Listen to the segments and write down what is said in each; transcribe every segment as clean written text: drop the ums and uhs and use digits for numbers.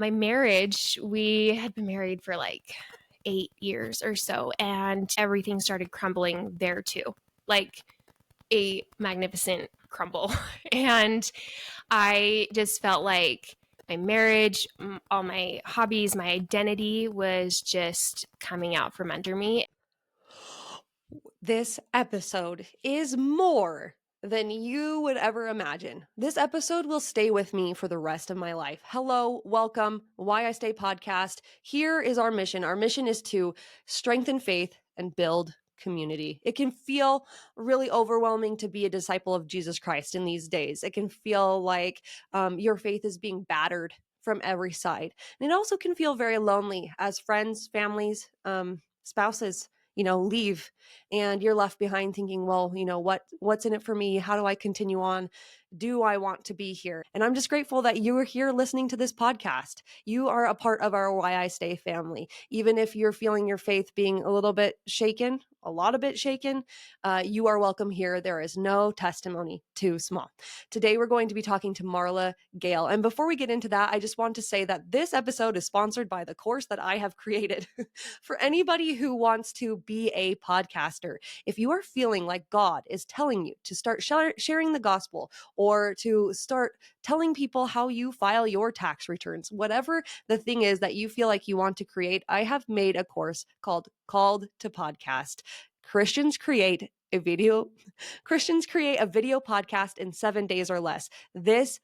my marriage, we had been married for like 8 years or so, and everything started crumbling there too, like a magnificent crumble. And I just felt like my marriage, all my hobbies, my identity was just coming out from under me. This episode is more than you would ever imagine. This episode will stay with me for the rest of my life. Hello, welcome, Why I Stay podcast. Here is our mission. Our mission is to strengthen faith and build community. It can feel really overwhelming to be a disciple of Jesus Christ in these days. It can feel like your faith is being battered from every side. And it also can feel very lonely as friends, families, spouses, leave, and you're left behind thinking, well, what's in it for me? How do I continue on? Do I want to be here? And I'm just grateful that you are here listening to this podcast. You are a part of our Why I Stay family. Even if you're feeling your faith being a little bit shaken, a lot of bit shaken, you are welcome here. There is no testimony too small. Today, we're going to be talking to Marla, Gale. And before we get into that, I just want to say that this episode is sponsored by the course that I have created for anybody who wants to be a podcaster. If you are feeling like God is telling you to start sharing the gospel or to start telling people how you file your tax returns, whatever the thing is that you feel like you want to create, I have made a course called Called to Podcast. Christians create a video podcast in 7 days or less. This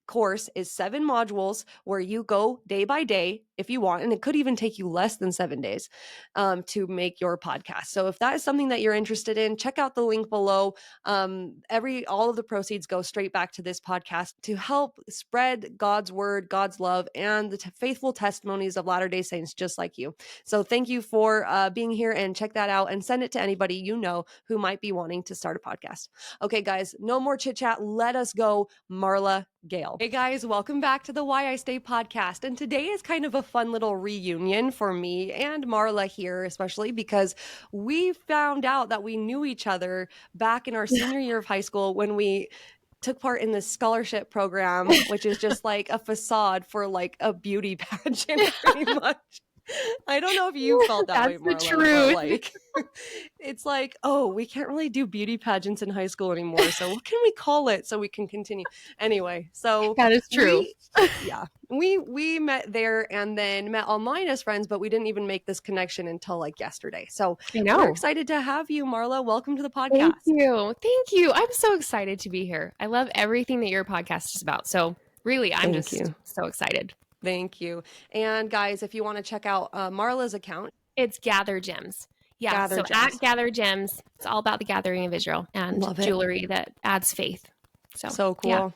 course is 7 modules where you go day by day if you want, and it could even take you less than 7 days to make your podcast. So if that is something that you're interested in, check out the link below. All of the proceeds go straight back to this podcast to help spread God's word, God's love, and the faithful testimonies of Latter-day Saints just like you. So thank you for being here, and check that out and send it to anybody you know who might be wanting to start a podcast. Okay, guys, no more chit chat. Let us go, Marla, Gale. Hey guys, welcome back to the Why I Stay podcast. And today is kind of a fun little reunion for me and Marla here, especially because we found out that we knew each other back in our senior year of high school when we took part in this scholarship program, which is just like a facade for like a beauty pageant, pretty much. I don't know if you felt that way, Marla. That's the truth. Like, it's like, oh, we can't really do beauty pageants in high school anymore. So what can we call it so we can continue? Anyway, so that is true. We met there and then met online as friends, but we didn't even make this connection until like yesterday. So we're excited to have you, Marla. Welcome to the podcast. Thank you. I'm so excited to be here. I love everything that your podcast is about. So really, I'm just so excited. Thank you. And guys, if you want to check out Marla's account, it's Gather Gems. Yeah, at Gather Gems, it's all about the gathering of Israel and jewelry that adds faith. So cool. Yeah.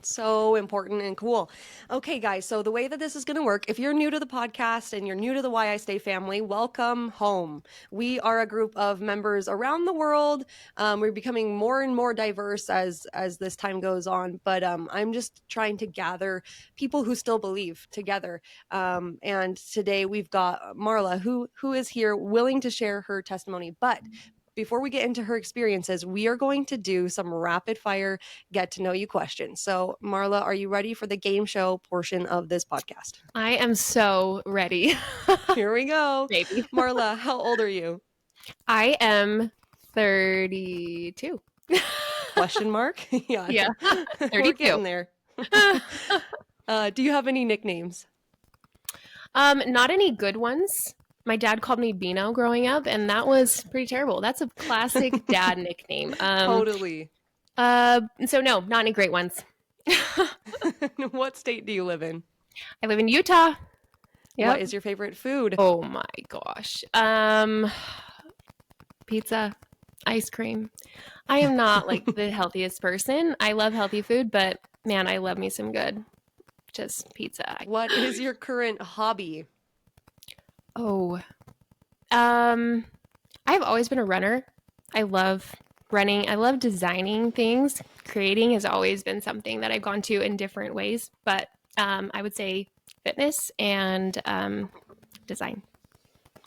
So important and cool. Okay, guys. So the way that this is going to work, if you're new to the podcast and you're new to the Why I Stay family, welcome home. We are a group of members around the world. We're becoming more and more diverse as this time goes on. But I'm just trying to gather people who still believe together. And today we've got Marla, who is here willing to share her testimony. But before we get into her experiences, we are going to do some rapid fire get to know you questions. So Marla, are you ready for the game show portion of this podcast? I am so ready. Here we go. Maybe. Marla, how old are you? I am 32. Question mark? Yeah. 32. We're getting there. Do you have any nicknames? Not any good ones. My dad called me Beano growing up, and that was pretty terrible. That's a classic dad nickname. Totally. So no, not any great ones. What state do you live in? I live in Utah. Yep. What is your favorite food? Oh my gosh. Pizza, ice cream. I am not like the healthiest person. I love healthy food, but man, I love me some good. Just pizza. What is your current hobby? Oh, I've always been a runner. I love running. I love designing things. Creating has always been something that I've gone to in different ways, but I would say fitness and design.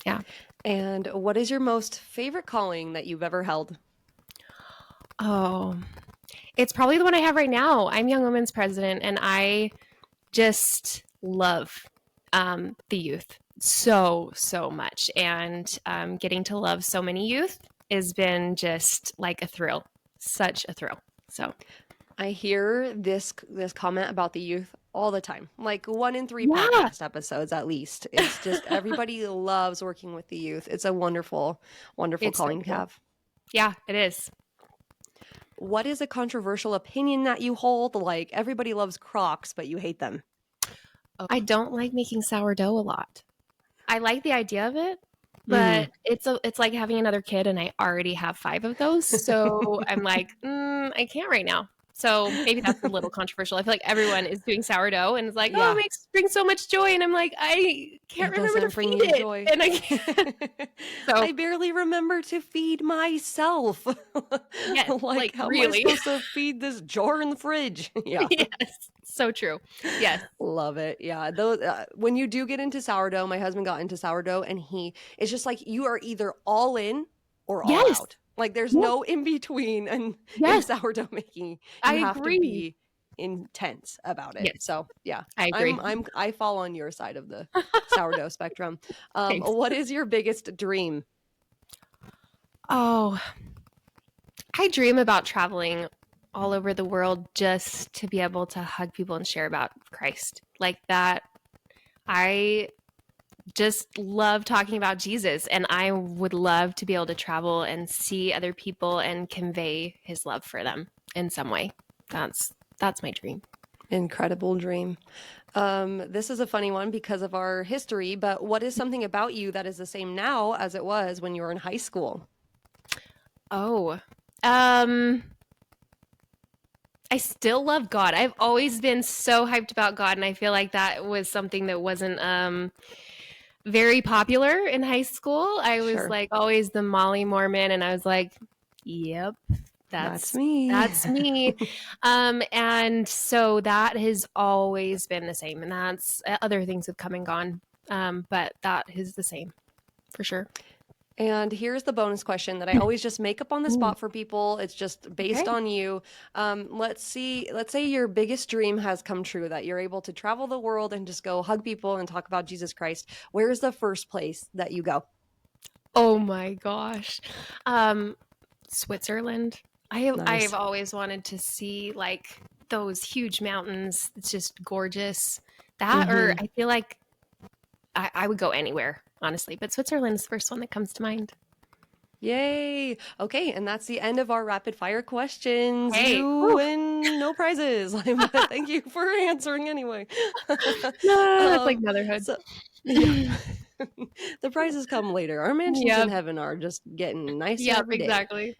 Yeah. And what is your most favorite calling that you've ever held? Oh, it's probably the one I have right now. I'm Young Women's President, and I just love the youth so much, and getting to love so many youth has been just like a thrill, such a thrill. So I hear this comment about the youth all the time. Like 1 in 3 yeah, podcast episodes at least. It's just everybody loves working with the youth. It's a wonderful, wonderful it's so calling to cool. have. Yeah, it is. What is a controversial opinion that you hold? Like everybody loves Crocs, but you hate them. I don't like making sourdough a lot. I like the idea of it, Mm. but it's like having another kid, and I already have 5 of those. So I'm like, I can't right now. So maybe that's a little controversial. I feel like everyone is doing sourdough and it's like, oh, Yeah. it brings so much joy. And I'm like, I can't It remember to doesn't bring feed you it. joy. And I can't. So I barely remember to feed myself. yes, like how really. am I supposed to feed this jar in the fridge? Yeah. Yes, so true. Yes. Love it. Yeah. Those when you do get into sourdough, my husband got into sourdough and it's just like you are either all in or all Yes. out. Like there's Yes. no in between and in Yes. sourdough making. I You have to agree. be intense about it. Yes. So yeah. I agree. I fall on your side of the sourdough spectrum. Thanks. What is your biggest dream? Oh, I dream about traveling all over the world just to be able to hug people and share about Christ. Like that, I just love talking about Jesus, and I would love to be able to travel and see other people and convey his love for them in some way. That's my dream. Incredible dream. This is a funny one because of our history, but what is something about you that is the same now as it was when you were in high school? Oh, I still love God. I've always been so hyped about God, and I feel like that was something that wasn't very popular in high school. I was Sure. like always the Molly Mormon, and I was like, yep, That's me. That's me. And so that has always been the same, and that's other things have come and gone. But that is the same for sure. And here's the bonus question that I always just make up on the Ooh. spot for people. It's just based on you. Let's say your biggest dream has come true, that you're able to travel the world and just go hug people and talk about Jesus Christ. Where's the first place that you go? Oh my gosh. Switzerland. Nice. I've always wanted to see like those huge mountains. It's just gorgeous. That or I feel like I would go anywhere, honestly. But Switzerland is the first one that comes to mind. Yay. Okay, and that's the end of our rapid fire questions. Hey, you win no prizes. But thank you for answering anyway. No, it's like motherhood. So, yeah. The prizes come later. Our mansions in heaven are just getting nicer every day. Exactly.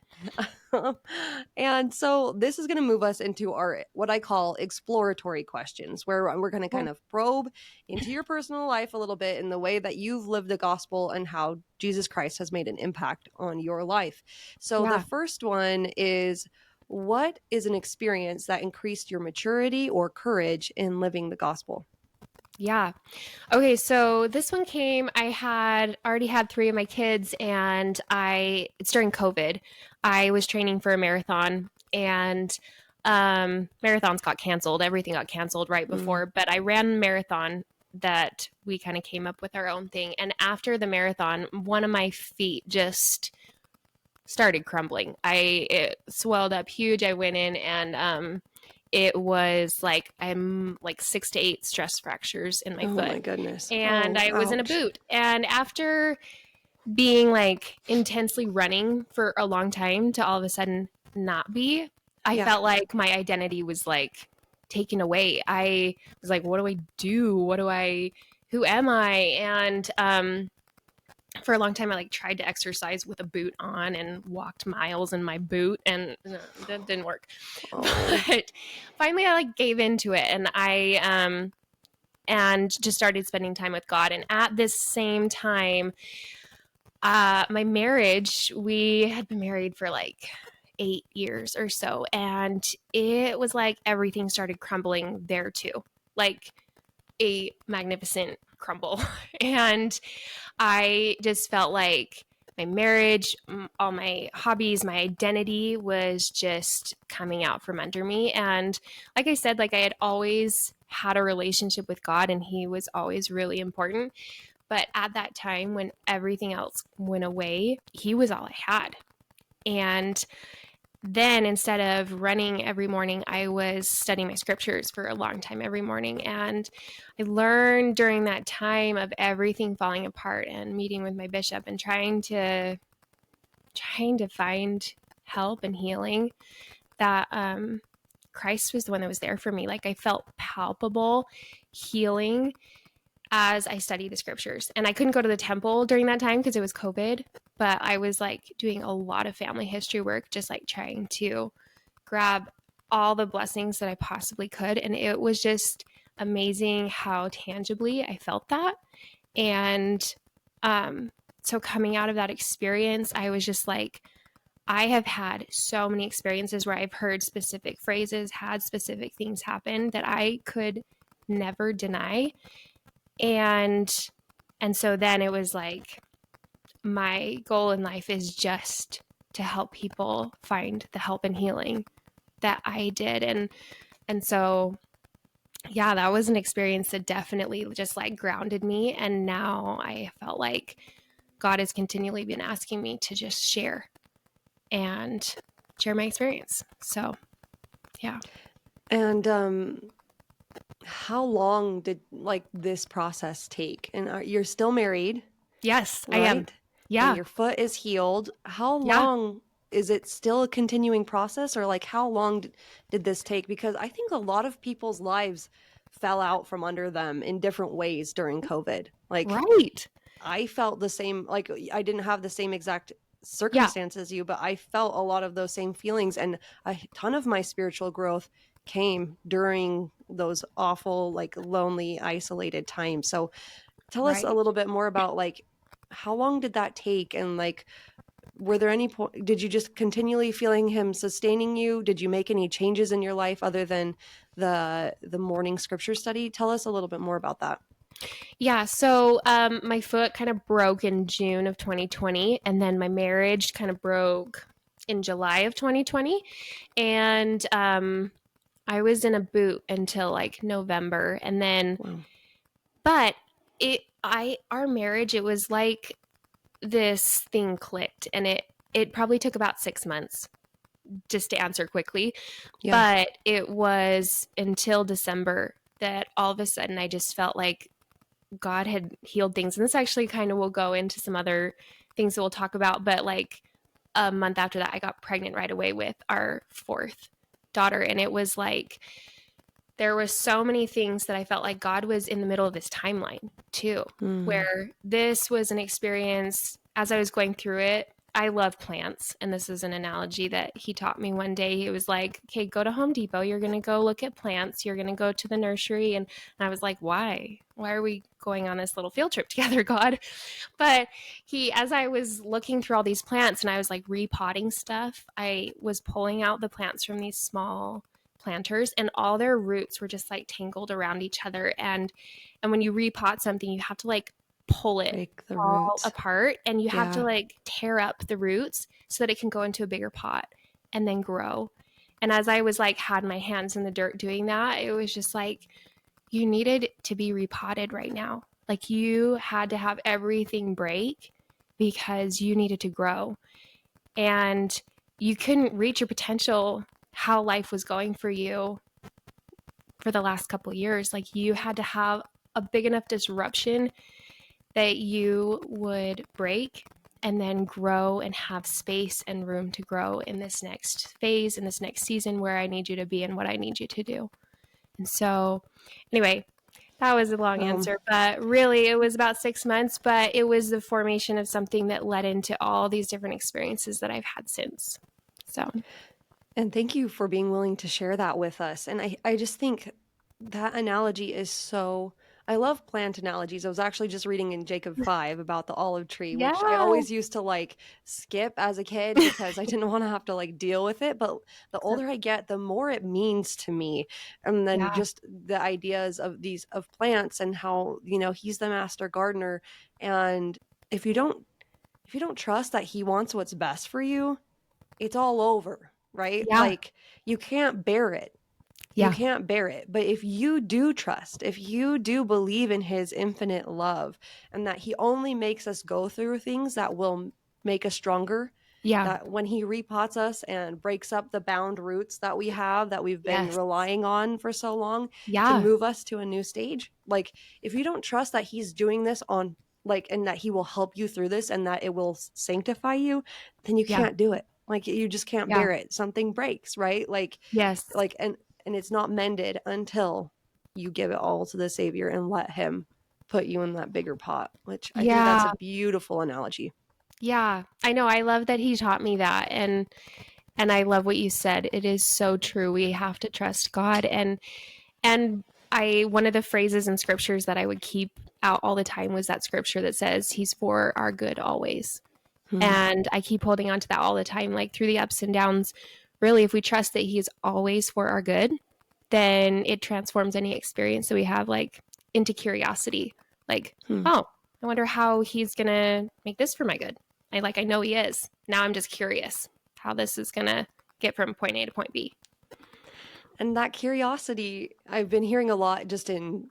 And so this is going to move us into our what I call exploratory questions, where we're going to kind of probe into your personal life a little bit in the way that you've lived the gospel and how Jesus Christ has made an impact on your life. So the first one is, what is an experience that increased your maturity or courage in living the gospel? Yeah. Okay, so this one came, I had already had 3 of my kids, and it's during COVID. I was training for a marathon, and marathons got canceled. Everything got canceled right before, but I ran a marathon that we kind of came up with our own thing. And after the marathon, one of my feet just started crumbling. It swelled up huge. I went in and it was like I'm like 6 to 8 stress fractures in my foot. Oh my goodness. And I was in a boot. And after being like intensely running for a long time to all of a sudden not be, I felt like my identity was like taken away. I was like, what do I do? Who am I? And for a long time, I like tried to exercise with a boot on and walked miles in my boot, and that didn't work. But finally, I like gave into it, and I and just started spending time with God. And at this same time, my marriage, we had been married for like 8 years or so, and it was like everything started crumbling there too, like a magnificent crumble. And I just felt like my marriage, all my hobbies, my identity was just coming out from under me. And like I said, like I had always had a relationship with God, and he was always really important. But at that time, when everything else went away, he was all I had. And then instead of running every morning, I was studying my scriptures for a long time every morning. And I learned during that time of everything falling apart and meeting with my bishop and trying to find help and healing, that Christ was the one that was there for me. Like, I felt palpable healing as I studied the scriptures. And I couldn't go to the temple during that time because it was COVID, but I was like doing a lot of family history work, just like trying to grab all the blessings that I possibly could. And it was just amazing how tangibly I felt that. And so coming out of that experience, I was just like, I have had so many experiences where I've heard specific phrases, had specific things happen that I could never deny. And so then it was like, my goal in life is just to help people find the help and healing that I did. And so, yeah, that was an experience that definitely just like grounded me. And now I felt like God has continually been asking me to just share my experience. So, yeah. And how long did like this process take? And you're still married? Yes, right? I am. Yeah. And your foot is healed. How Yeah. long is it still a continuing process, or like how long did this take? Because I think a lot of people's lives fell out from under them in different ways during COVID. Like, right. I felt the same, like I didn't have the same exact Yeah. circumstances as you, but I felt a lot of those same feelings, and a ton of my spiritual growth came during those awful, like lonely, isolated times. So tell us a Right. little bit more about like how long did that take, and like were there any did you just continually feeling him sustaining you? Did you make any changes in your life other than the morning scripture study? Tell us a little bit more about that. Yeah. So my foot kind of broke in June of 2020, and then my marriage kind of broke in July of 2020. And I was in a boot until like November. And then, Wow. but our marriage, it was like this thing clicked, and it probably took about 6 months, just to answer quickly. Yeah. But it was until December that all of a sudden I just felt like God had healed things. And this actually kind of will go into some other things that we'll talk about. But like a month after that, I got pregnant right away with our fourth daughter. And it was like, there was so many things that I felt like God was in the middle of this timeline too, where this was an experience as I was going through it. I love plants. And this is an analogy that he taught me one day. He was like, okay, go to Home Depot. You're going to go look at plants. You're going to go to the nursery. And I was like, why? Why are we going on this little field trip together, God? But as I was looking through all these plants and I was like repotting stuff, I was pulling out the plants from these small planters, and all their roots were just like tangled around each other. And when you repot something, you have to like pull it Break the all roots apart, and you have to Yeah. like tear up the roots so that it can go into a bigger pot and then grow. And as I was like had my hands in the dirt doing that, it was just like, you needed to be repotted right now. Like, you had to have everything break because you needed to grow, and you couldn't reach your potential how life was going for you for the last couple of years. Like, you had to have a big enough disruption that you would break and then grow and have space and room to grow in this next phase, in this next season where I need you to be and what I need you to do. And so, anyway, that was a long answer, but really it was about 6 months, but it was the formation of something that led into all these different experiences that I've had since. So. And thank you for being willing to share that with us. And I just think that analogy is so, I love plant analogies. I was actually just reading in Jacob 5 about the olive tree, which I Yeah. always used to like skip as a kid because I didn't want to have to like deal with it. But the older I get, the more it means to me. And then just the ideas of of plants and how, he's the master gardener. And if you don't trust that he wants what's best for you, it's all over. Right? Yeah. Like, you can't bear it. You Yeah. can't bear it. But if you do trust, if you do believe in his infinite love and that he only makes us go through things that will make us stronger, Yeah. that when he repots us and breaks up the bound roots that we have, that we've been Yes. relying on for so long to Yeah. move us to a new stage, like if you don't trust that he's doing this on like, and that he will help you through this and that it will sanctify you, then you Yeah. can't do it. Like you just can't Yeah. bear it. Something breaks, right? Yes. And it's not mended until you give it all to the Savior and let him put you in that bigger pot, which I think that's Yeah. a beautiful analogy. Yeah. I know. I love that he taught me that. And I love what you said. It is so true. We have to trust God. And one of the phrases in scriptures that I would keep out all the time was that scripture that says he's for our good always. And I keep holding on to that all the time, like through the ups and downs. Really, if we trust that he's always for our good, then it transforms any experience that we have like into curiosity. Like, oh, I wonder how he's going to make this for my good. I know he is. Now I'm just curious how this is going to get from point A to point B. And that curiosity, I've been hearing a lot just in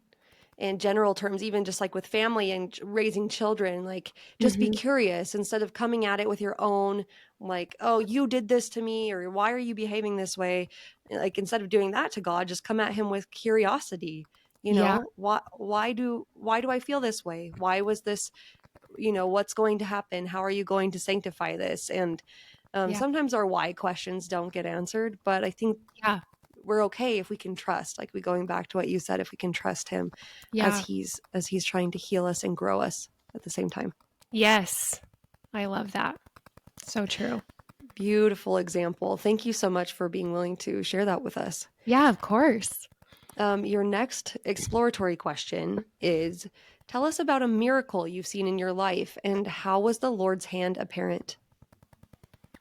general terms, even just like with family and raising children, like just be curious instead of coming at it with your own, like, oh, you did this to me, or why are you behaving this way? Like instead of doing that to God, just come at him with curiosity. You Yeah. know, why do I feel this way? Why was this, what's going to happen? How are you going to sanctify this? And Yeah. sometimes our why questions don't get answered, but I think Yeah. we're okay if we can trust, like we going back to what you said, if we can trust him as Yeah. he's trying to heal us and grow us at the same time. Yes. I love that. So true. Beautiful example. Thank you so much for being willing to share that with us. Yeah, of course. Your next exploratory question is, tell us about a miracle you've seen in your life and how was the Lord's hand apparent?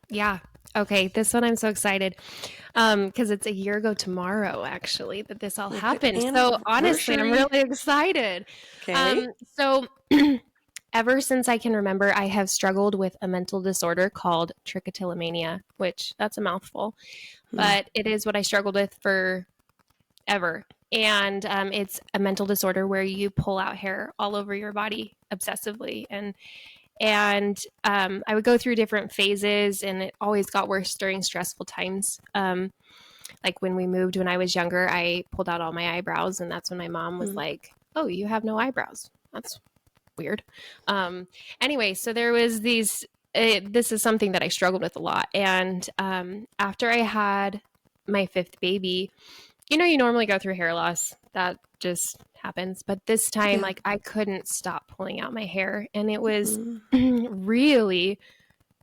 Yeah. Okay. This one I'm so excited. Because it's a year ago tomorrow, actually, that this all happened. So honestly, I'm really excited. Okay. So ever since I can remember, I have struggled with a mental disorder called trichotillomania, which that's a mouthful, but it is what I struggled with forever. And it's a mental disorder where you pull out hair all over your body obsessively, and I would go through different phases, and it always got worse during stressful times. Like when we moved when I was younger, I pulled out all my eyebrows, and that's when my mom was like, "Oh, you have no eyebrows. That's weird." Anyway, so there was these. This is something that I struggled with a lot, and after I had my fifth baby, you normally go through hair loss. That just happens. But this time, like, I couldn't stop pulling out my hair. And it was really,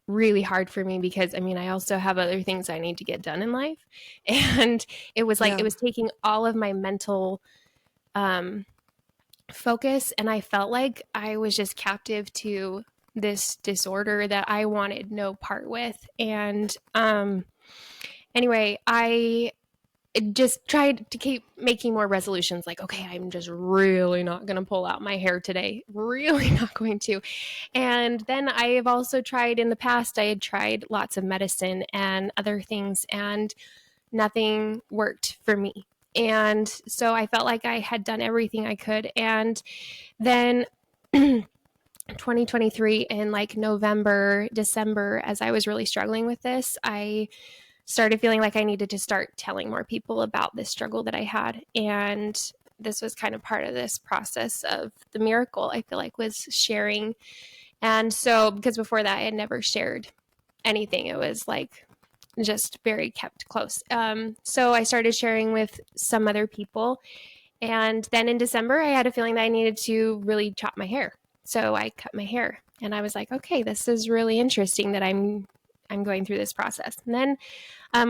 really hard for me because, I also have other things I need to get done in life. And it was like, it was taking all of my mental focus. And I felt like I was just captive to this disorder that I wanted no part with. And anyway, I just tried to keep making more resolutions like, okay, I'm just really not going to pull out my hair today. Really not going to. And then I have also tried in the past, I had tried lots of medicine and other things, and nothing worked for me. And so I felt like I had done everything I could. And then 2023 in like November, December, as I was really struggling with this, I started feeling like I needed to start telling more people about this struggle that I had. And this was kind of part of this process of the miracle, I feel like, was sharing. And so, because before that, I had never shared anything. It was like just very kept close. So I started sharing with some other people. And then in December, I had a feeling that I needed to really chop my hair. So I cut my hair. And I was like, okay, this is really interesting that I'm going through this process. And then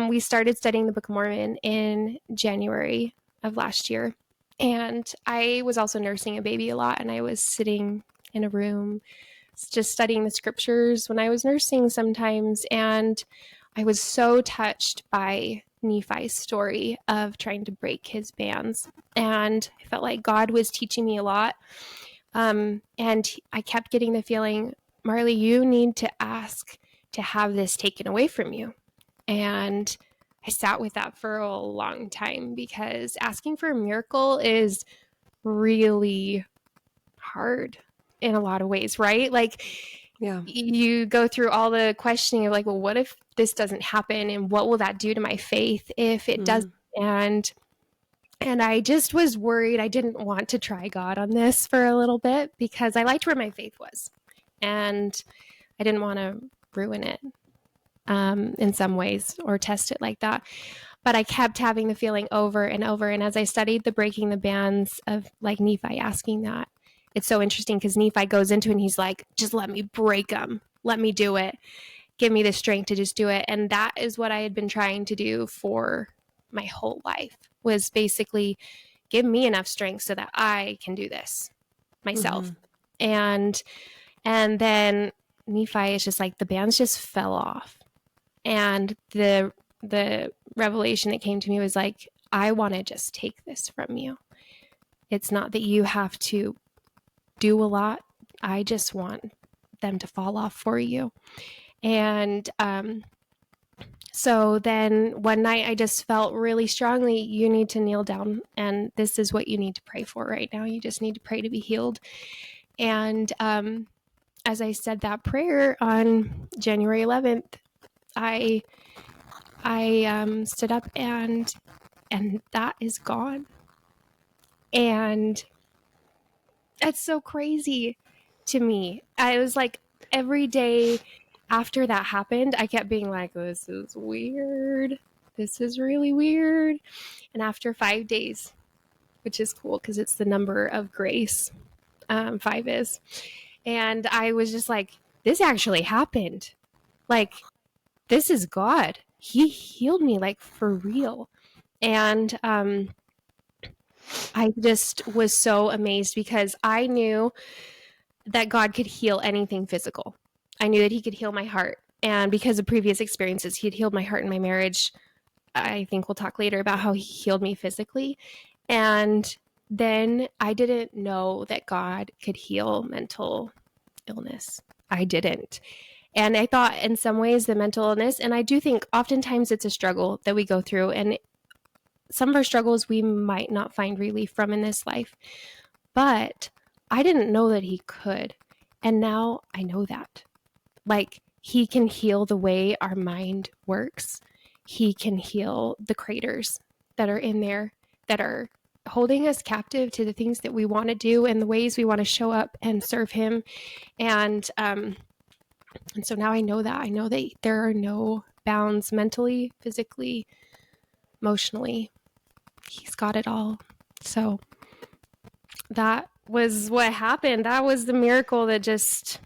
we started studying the Book of Mormon in January of last year. And I was also nursing a baby a lot. And I was sitting in a room just studying the scriptures when I was nursing sometimes. And I was so touched by Nephi's story of trying to break his bands. And I felt like God was teaching me a lot. And I kept getting the feeling, Marley, you need to ask to have this taken away from you. And I sat with that for a long time because asking for a miracle is really hard in a lot of ways, right? Like, Yeah. you go through all the questioning of like, well, what if this doesn't happen? And what will that do to my faith if it does? And I just was worried. I didn't want to try God on this for a little bit because I liked where my faith was. And I didn't want to ruin it in some ways or test it like that. But I kept having the feeling over and over. And as I studied the breaking the bands of like Nephi asking that, it's so interesting because Nephi goes into it and he's like, just let me break them. Let me do it. Give me the strength to just do it. And that is what I had been trying to do for my whole life, was basically give me enough strength so that I can do this myself. And then Nephi is just like, the bands just fell off. And the revelation that came to me was like, I want to just take this from you. It's not that you have to do a lot. I just want them to fall off for you. And so then one night I just felt really strongly, you need to kneel down and this is what you need to pray for right now. You just need to pray to be healed. And as I said that prayer on January 11th, I stood up and that is gone. And that's so crazy to me. I was like, every day after that happened, I kept being like, this is weird. This is really weird. And after 5 days, which is cool because it's the number of grace, 5 is. And I was just like, this actually happened. Like, this is God. He healed me, like, for real. And I just was so amazed because I knew that God could heal anything physical. I knew that he could heal my heart. And because of previous experiences, he had healed my heart in my marriage. I think we'll talk later about how he healed me physically. And then I didn't know that God could heal mental illness. I didn't. And I thought in some ways the mental illness, and I do think oftentimes it's a struggle that we go through. And some of our struggles we might not find relief from in this life. But I didn't know that he could. And now I know that. Like, he can heal the way our mind works. He can heal the craters that are in there that are holding us captive to the things that we want to do and the ways we want to show up and serve him. And so now I know that. I know that there are no bounds mentally, physically, emotionally. He's got it all. So that was what happened. That was the miracle that just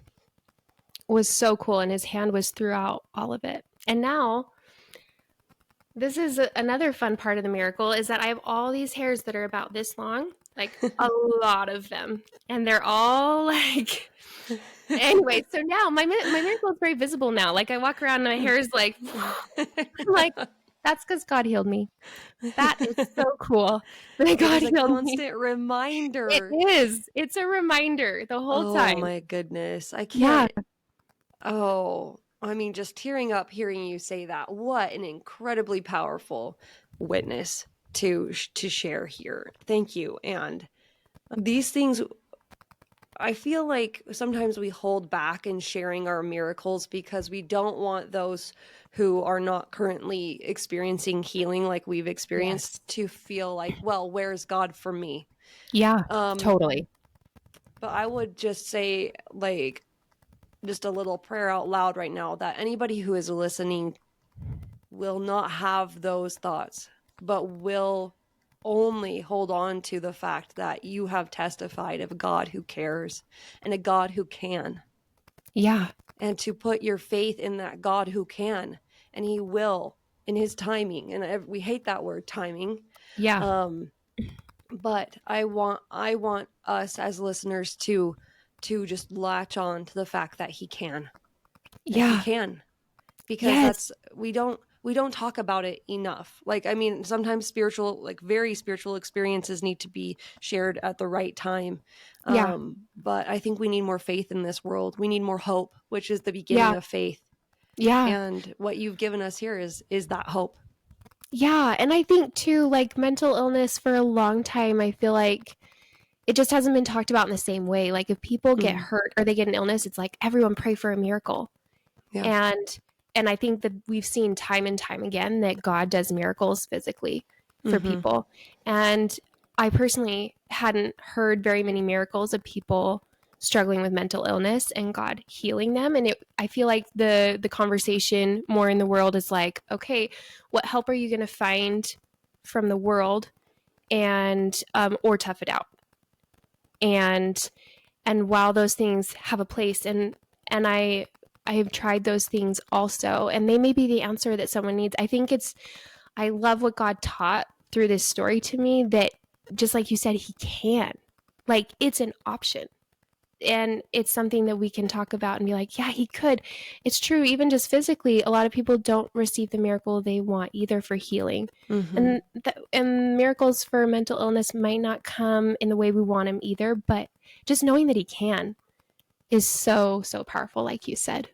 was so cool. And his hand was throughout all of it. And now, this is another fun part of the miracle, is that I have all these hairs that are about this long, like a lot of them. And they're all like, anyway, so now my miracle is very visible now. Like, I walk around and my hair is like, that's because God healed me. That is so cool. That God healed me. It's a constant reminder. It is. It's a reminder the whole time. Oh my goodness. I can't. Yeah. Oh, I mean, just tearing up hearing you say that. What an incredibly powerful witness to share here. Thank you. And these things, I feel like sometimes we hold back in sharing our miracles because we don't want those who are not currently experiencing healing like we've experienced to feel like, well, where's God for me? Yeah, totally. But I would just say, like, just a little prayer out loud right now that anybody who is listening will not have those thoughts, but will only hold on to the fact that you have testified of a God who cares and a God who can. Yeah. And to put your faith in that God who can, and he will in his timing. And we hate that word, timing. Yeah. But I want us as listeners to just latch on to the fact that he can. Yeah. He can. Because we don't talk about it enough. Like, I mean, sometimes very spiritual experiences need to be shared at the right time. But I think we need more faith in this world. We need more hope, which is the beginning of faith. Yeah. And what you've given us here is that hope. Yeah, and I think too, like mental illness for a long time, I feel like it just hasn't been talked about in the same way. Like if people get Mm, hurt or they get an illness, it's like everyone pray for a miracle. yeah. And I think that we've seen time and time again that God does miracles physically for Mm-hmm. people. And I personally hadn't heard very many miracles of people struggling with mental illness and God healing them. And I feel like the conversation more in the world is like, okay, what help are you going to find from the world, and or tough it out? And while those things have a place, and I have tried those things also, and they may be the answer that someone needs. I love what God taught through this story to me, that just like you said, he can, like, it's an option, and it's something that we can talk about and be like, yeah, he could. It's true. Even just physically, a lot of people don't receive the miracle they want either for healing. Mm-hmm. And miracles for mental illness might not come in the way we want them either, but just knowing that he can is so, so powerful, like you said.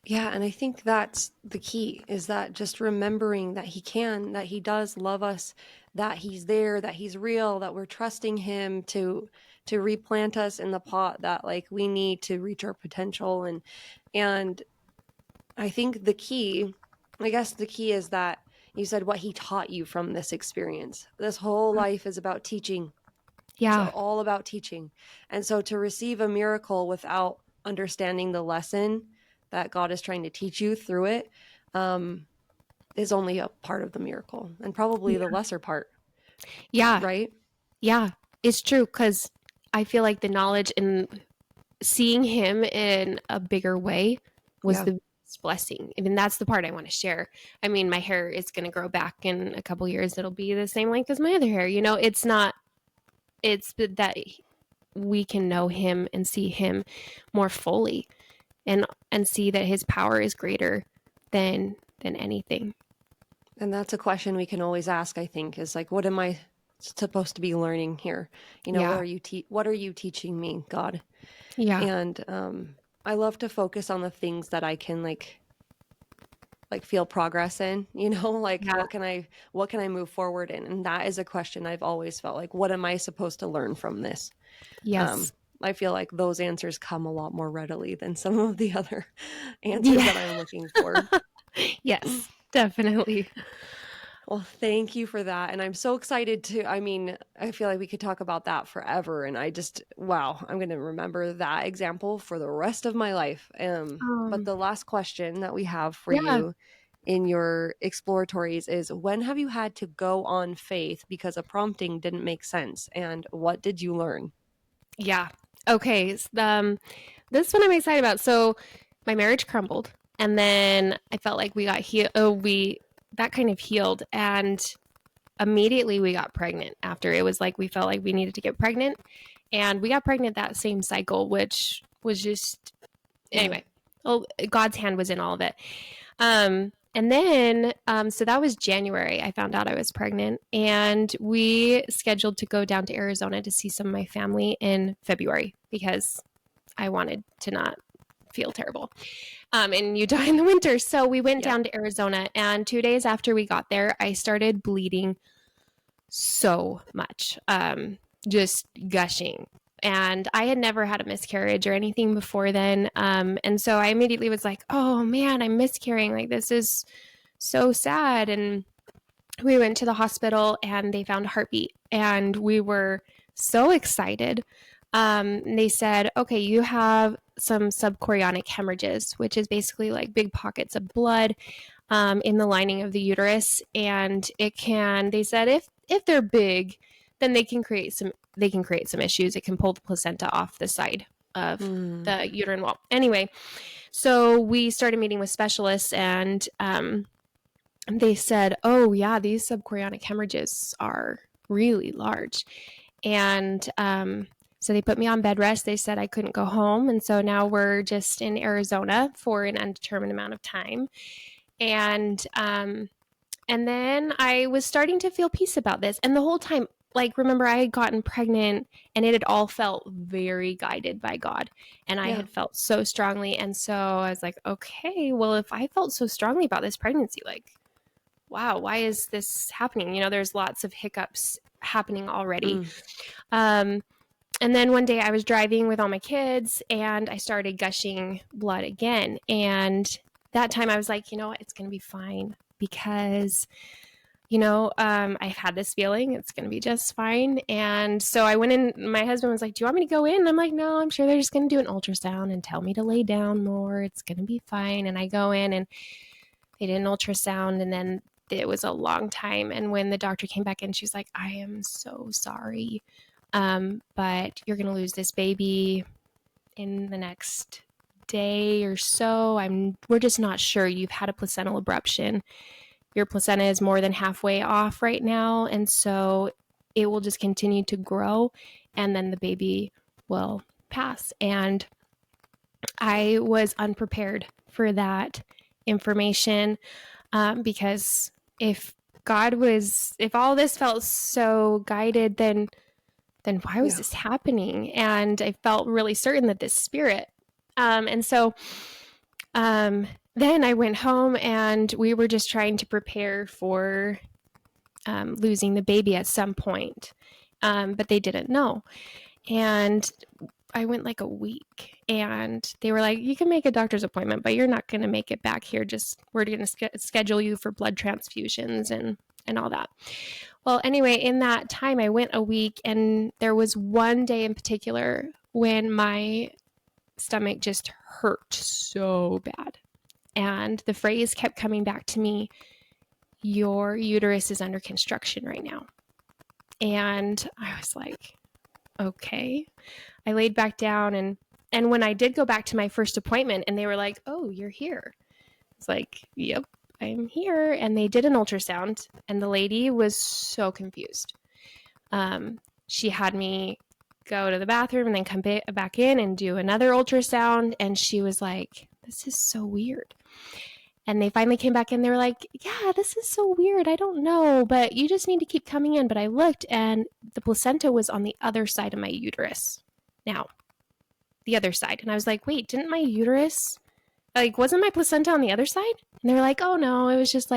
Yeah, and I think that's the key, is that just remembering that he can, that he does love us, that he's there, that he's real, that we're trusting him to replant us in the pot that like we need to reach our potential. And I think the key, I guess the key is that you said what he taught you from this experience. This whole life is about teaching. It's Yeah. all about teaching. And so to receive a miracle without understanding the lesson that God is trying to teach you through it, is only a part of the miracle, and probably the lesser part, Yeah. right? Yeah. It's true, because I feel like the knowledge and seeing him in a bigger way was Yeah. the biggest blessing. I mean, that's the part I want to share. I mean, my hair is going to grow back in a couple years. It'll be the same length as my other hair. You know, it's not, it's that we can know him and see him more fully, and see that his power is greater than anything. And that's a question we can always ask, I think, is like, what am I supposed to be learning here? You know, Yeah. what are you teaching me, God? Yeah. And I love to focus on the things that I can like feel progress in, you know, like Yeah. what can I move forward in? And that is a question I've always felt like, what am I supposed to learn from this? Yes. I feel like those answers come a lot more readily than some of the other answers Yeah. that I'm looking for. Yes, definitely. Well, thank you for that. And I'm so excited to, I mean, I feel like we could talk about that forever. And I just, wow, I'm going to remember that example for the rest of my life. But the last question that we have for Yeah. you in your exploratories is, when have you had to go on faith because a prompting didn't make sense? And what did you learn? Yeah. Okay. This one I'm excited about. So my marriage crumbled, and then I felt like we got healed. Oh, we that kind of healed, and immediately we got pregnant. After, it was like we felt like we needed to get pregnant, and we got pregnant that same cycle, which was just, Yeah. anyway. Oh, God's hand was in all of it. And then, so that was January. I found out I was pregnant, and we scheduled to go down to Arizona to see some of my family in February, because I wanted to not feel terrible in Utah in the winter. So we went Yeah. down to Arizona, and 2 days after we got there, I started bleeding so much, just gushing. And I had never had a miscarriage or anything before then. And so I immediately was like, oh man, I'm miscarrying. Like, this is so sad. And we went to the hospital, and they found a heartbeat, and we were so excited. They said, okay, you have some subchorionic hemorrhages, which is basically like big pockets of blood in the lining of the uterus. And they said, if they're big, then they can create some issues. It can pull the placenta off the side of Mm. the uterine wall. Anyway, so we started meeting with specialists, and they said, oh yeah, these subchorionic hemorrhages are really large. And so they put me on bed rest. They said I couldn't go home. And so now we're just in Arizona for an undetermined amount of time. And then I was starting to feel peace about this. And the whole time, like, remember, I had gotten pregnant, and it had all felt very guided by God. And I Yeah. had felt so strongly. And so I was like, okay, well, if I felt so strongly about this pregnancy, like, wow, why is this happening? You know, there's lots of hiccups happening already. Mm. And then one day I was driving with all my kids and I started gushing blood again. And that time I was like, you know what, it's going to be fine because, I've had this feeling it's going to be just fine. And so I went in, my husband was like, do you want me to go in? And I'm like, no, I'm sure they're just going to do an ultrasound and tell me to lay down more. It's going to be fine. And I go in and they did an ultrasound, and then it was a long time. And when the doctor came back in, she's like, I am so sorry. But you're going to lose this baby in the next day or so. We're just not sure. You've had a placental abruption. Your placenta is more than halfway off right now. And so it will just continue to grow and then the baby will pass. And I was unprepared for that information because if all this felt so guided, then why was this happening? And I felt really certain that this spirit. And so then I went home and we were just trying to prepare for losing the baby at some point. But they didn't know. And I went like a week and they were like, you can make a doctor's appointment, but you're not going to make it back here. We're going to schedule you for blood transfusions and all that. Well, anyway, in that time, I went a week and there was one day in particular when my stomach just hurt so bad. And the phrase kept coming back to me, your uterus is under construction right now. And I was like, okay. I laid back down and when I did go back to my first appointment and they were like, oh, you're here. It's like, yep, I'm here. And they did an ultrasound and the lady was so confused. She had me go to the bathroom and then come back in and do another ultrasound. And she was like, this is so weird. And they finally came back in. They were like, yeah, this is so weird. I don't know, but you just need to keep coming in. But I looked and the placenta was on the other side of my uterus. Now, the other side. And I was like, wait, didn't my uterus, wasn't my placenta on the other side? And they were like, oh no, it was just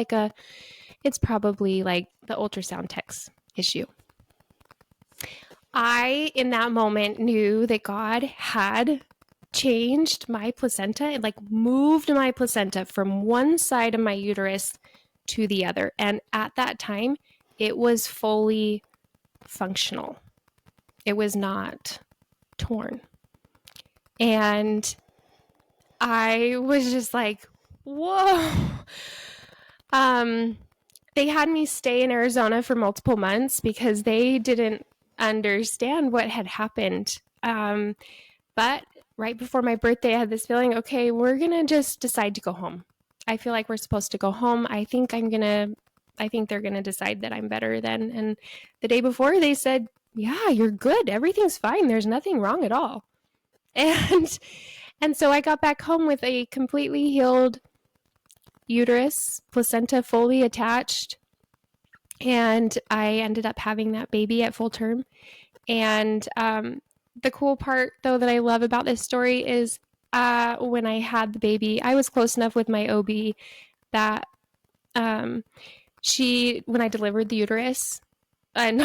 it's probably like the ultrasound tech's issue. I, in that moment, knew that God had changed my placenta and moved my placenta from one side of my uterus to the other. And at that time, it was fully functional. It was not torn. And I was just like, whoa. They had me stay in Arizona for multiple months because they didn't understand what had happened. But right before my birthday, I had this feeling, okay, we're going to just decide to go home. I feel like we're supposed to go home. I think they're going to decide that I'm better then. And the day before they said, yeah, you're good. Everything's fine. There's nothing wrong at all. And so I got back home with a completely healed uterus, placenta fully attached. And I ended up having that baby at full term. And the cool part, though, that I love about this story is when I had the baby, I was close enough with my OB that when I delivered the uterus, and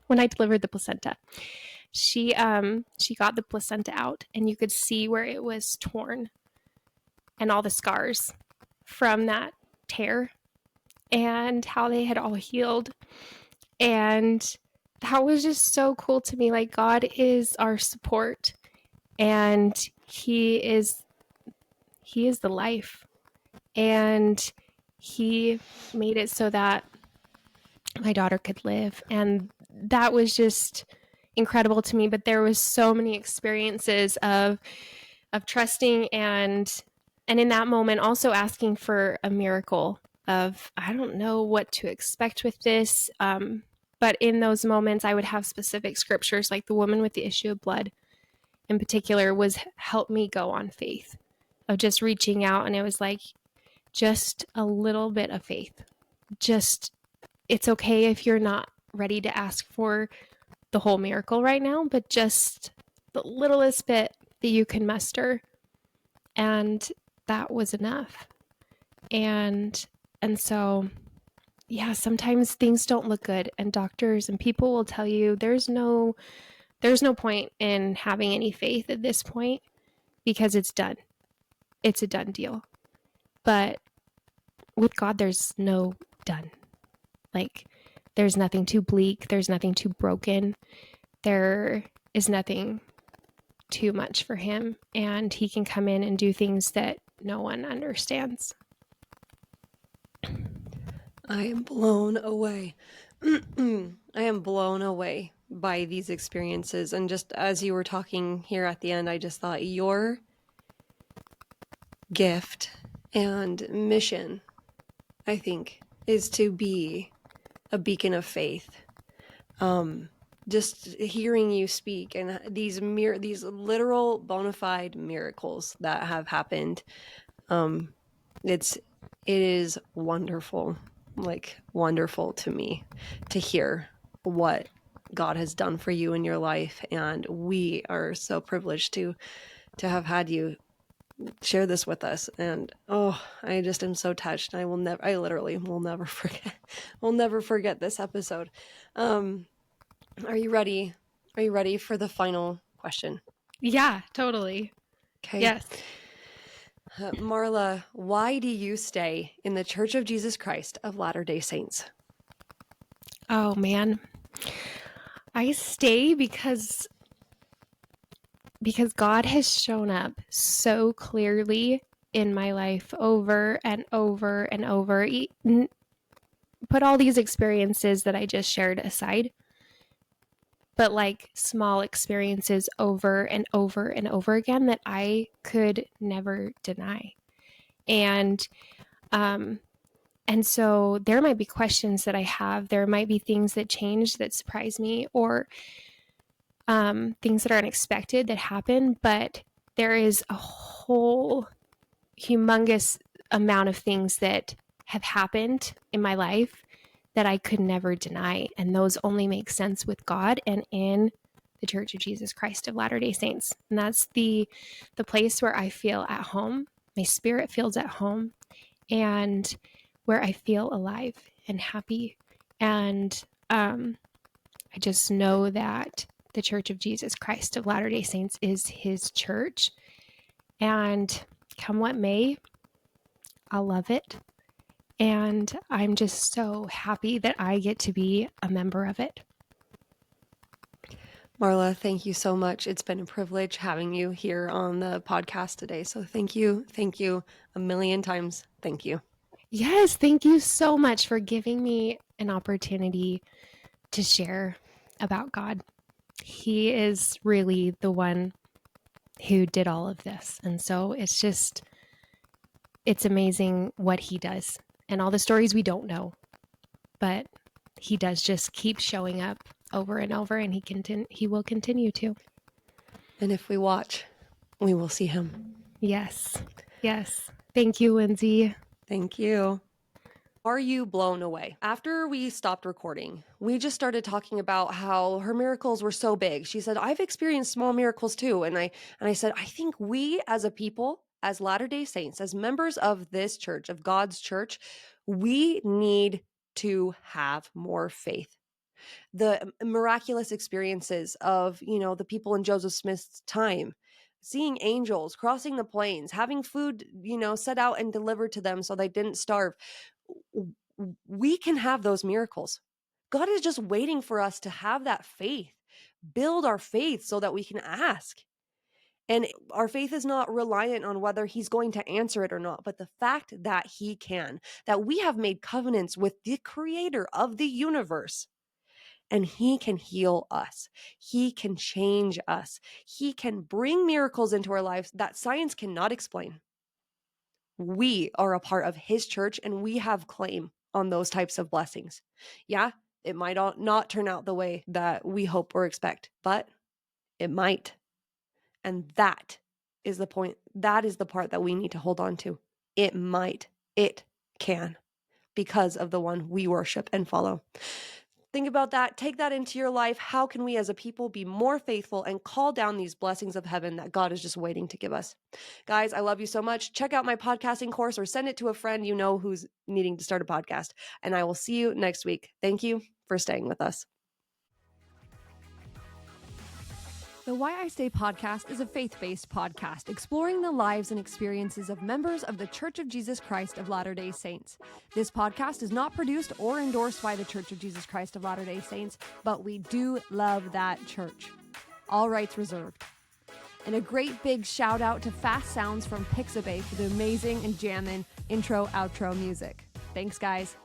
when I delivered the placenta, she got the placenta out and you could see where it was torn and all the scars from that tear and how they had all healed. And that was just so cool to me. Like, God is our support and he is the life, and he made it so that my daughter could live. And that was just incredible to me. But there was so many experiences of trusting and in that moment also asking for a miracle of, I don't know what to expect with this. But in those moments, I would have specific scriptures, like the woman with the issue of blood in particular was help me go on faith of just reaching out. And it was like just a little bit of faith. Just, it's okay if you're not ready to ask for the whole miracle right now, but just the littlest bit that you can muster. And that was enough. And And so, yeah, sometimes things don't look good, and doctors and people will tell you there's no point in having any faith at this point because it's done. It's a done deal. But with God, there's no done. Like, there's nothing too bleak. There's nothing too broken. There is nothing too much for him. And he can come in and do things that no one understands. I am blown away. I am blown away by these experiences. And just as you were talking here at the end, I just thought your gift and mission, I think, is to be a beacon of faith. Just hearing you speak and these literal bona fide miracles that have happened, it is wonderful, like wonderful to me to hear what God has done for you in your life, and we are so privileged to have had you share this with us. And I just am so touched. I literally will never forget this episode. Are you ready? Are you ready for the final question? Yeah, totally. Okay. Yes. Marla, why do you stay in the Church of Jesus Christ of Latter-day Saints? Oh, man. I stay because God has shown up so clearly in my life over and over and over. Put all these experiences that I just shared aside, but like small experiences over and over and over again that I could never deny. And so there might be questions that I have. There might be things that change that surprise me, or things that are unexpected that happen, but there is a whole humongous amount of things that have happened in my life that I could never deny. And those only make sense with God and in the Church of Jesus Christ of Latter-day Saints. And that's the place where I feel at home. My spirit feels at home, and where I feel alive and happy. And I just know that the Church of Jesus Christ of Latter-day Saints is his church. And come what may, I'll love it. And I'm just so happy that I get to be a member of it. Marla, thank you so much. It's been a privilege having you here on the podcast today. So thank you. Thank you a million times. Thank you. Yes, thank you so much for giving me an opportunity to share about God. He is really the one who did all of this. And so it's amazing what he does and all the stories we don't know. But he does just keep showing up over and over, and he will continue to. And if we watch, we will see him. Yes. Yes. Thank you, Lynzi. Thank you. Are you blown away? After we stopped recording, we just started talking about how her miracles were so big. She said, I've experienced small miracles too. And I said, I think we as a people, as Latter-day Saints, as members of this church, of God's church, we need to have more faith. The miraculous experiences of, the people in Joseph Smith's time, seeing angels, crossing the plains, having food, set out and delivered to them so they didn't starve. We can have those miracles. God is just waiting for us to have that faith, build our faith so that we can ask. And our faith is not reliant on whether he's going to answer it or not, but the fact that he can, that we have made covenants with the creator of the universe, and he can heal us. He can change us. He can bring miracles into our lives that science cannot explain. We are a part of his church, and we have claim on those types of blessings. Yeah, it might not turn out the way that we hope or expect, but it might. And that is the point. That is the part that we need to hold on to. It might. It can, because of the one we worship and follow. Think about that. Take that into your life. How can we as a people be more faithful and call down these blessings of heaven that God is just waiting to give us? Guys, I love you so much. Check out my podcasting course or send it to a friend you know who's needing to start a podcast. And I will see you next week. Thank you for staying with us. The Why I Stay podcast is a faith-based podcast exploring the lives and experiences of members of the Church of Jesus Christ of Latter-day Saints. This podcast is not produced or endorsed by the Church of Jesus Christ of Latter-day Saints, but we do love that church. All rights reserved. And a great big shout out to Fast Sounds from Pixabay for the amazing and jammin' intro-outro music. Thanks, guys.